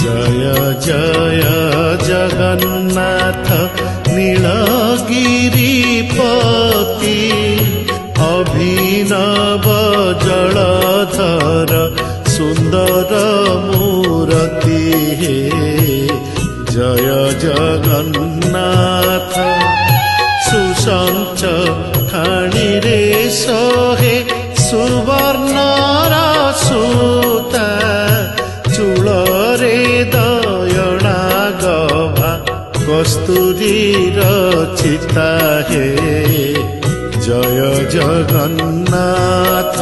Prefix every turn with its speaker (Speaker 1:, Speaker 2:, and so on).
Speaker 1: जय जय जगन्नाथ नीलगिरिपति अभिनव जलधर सुंदर मूर्ति जय जगन्नाथ सुसंच खाणी रे सोहे सुवर्णर सूता चूलरे दयना गभा कस्तूरीर चिता हे जय जगन्नाथ।